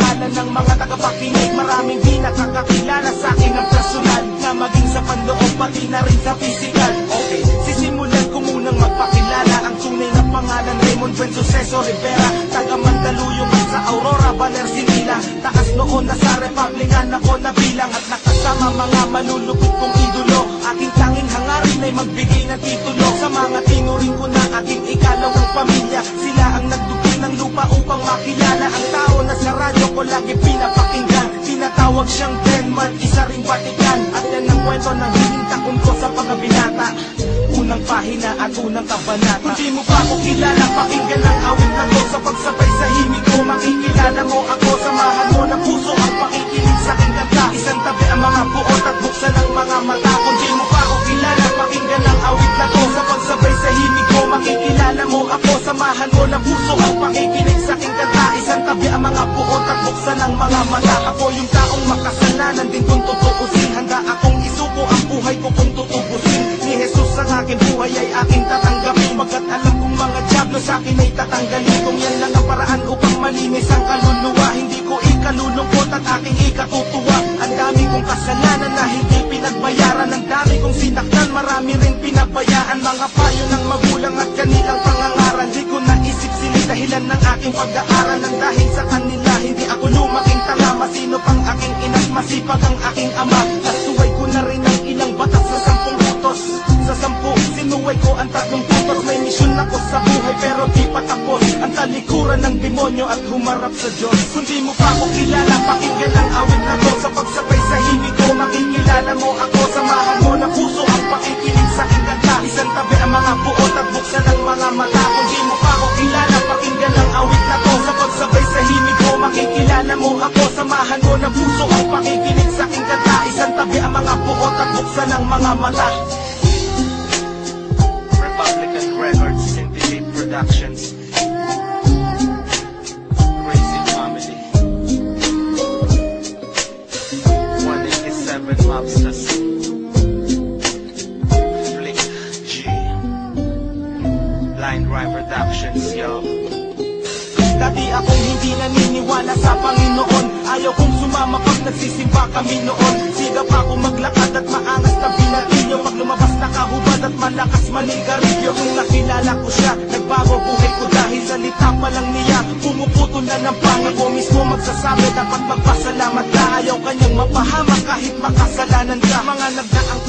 pangalan ng mga tagapakinig. Maraming di nakakakilala sa akin ng personal, na maging sa panloob pati na rin sa physical. Okay, sisimulan ko munang magpakilala. Ang tunay na pangalan Raymond Buen Suceso Rivera, taga Mandaluyong at sa Aurora, Baler, Sinila. Taas noon na sa Republican ako nabilang, at nakasama mga malulupit kong idolo. Aking tanging hangarin ay magbigay ng titulo sa mga tinuring ko na aking ikalawang pamilya. Sila ang nagdugtong ng lupa upang makilala ang tao na sa radyo ko lagi pinapakinggan. Tinatawag siyang Denmark, isa ring Vatican. At yan ang kwento ng hiling takon ko sa pagkabinata, unang pahina at unang kabanata. Kung di mo pa ako kilala, pakinggan ang awit na to. Sa pagsabay sa himig ko, makikilala mo ako. Samahan mo ng puso ang pakikinig sa aking kanta. Isang tabi ang mga buot at buksan ang mga mata. Kung di mo pa ako kilala, pakinggan ang awit na to. Sa pagsabay sa himig ko, makikilala mo ako. Samahan mo ng puso ang pakikinig sa aking kanta. Isang tabi ang mga buot at buksan ang mga mata. Ako yung taong makasalanan din kung tutuusin. Handa akong isuko ang buhay ko kung tutubusin. Ni Jesus ang aking buhay ay aking tatanggapin. Pagkat alam kong mga dyablo sa akin ay tatanggalin. Kung yan lang ang paraan upang malinis ang kaluluwa, hindi ko ikalulungkot at aking ikatutuwa. Ang dami kong kasalanan na hindi pinagbayaran. Ang dami kong sinaktan, marami rin pinabayaan. Mga payo ng magulang at kanilang pangangaral, di ko naisip sila dahilan ng aking pag-aaral. Nang dahil sa kanila, hindi ako lumaking tanga. Masino pang aking inas, masipag ang aking ama. Nasuway ko na rin ang ilang batas sa 10 utos. Sa 10, sinuway ko ang 3 utos. May misyon ako sa buhay pero di pa tapos. Ang talikuran ng demonyo at humarap sa Diyos. Kung di mo pa ako kilala, pakinggan ang awit na to. Sa pagsabay sa himig ko, makikilala mo ako. Samahan mo ng puso ang pakikinig sa aking kanta. Isang tabi ang mga buot at buksan ang mga mata. Kung di mo pa ako kilala, pakinggan ang awit na to. Sa pagsabay sa himig ko, makikilala mo ako. Samahan mo ng puso ang pakikinig sa aking kanta. Isang tabi ang mga buot at buksan ang mga mata. Republican Records, Syndicate Productions, Crazy Family, 187 Mobsters, Flick G, Blind Rhyme Productions, yo. Dati akong hindi naniniwala sa Panginoon. Ayaw kong sumama pag nagsisimba kami noon. Sigap ako maglakad at maangas na binatilyo. Pag lumabas nakahubad at malakas manigarilyo. Nung nakilala ko siya, nagbago buhay ko dahil salita pa lang niya. Pumuputol na ng pangako mismo magsasabi. Dapat magpasalamat ka, ayaw kanyang mapahamak kahit makasalanan ka. Mga nagdaang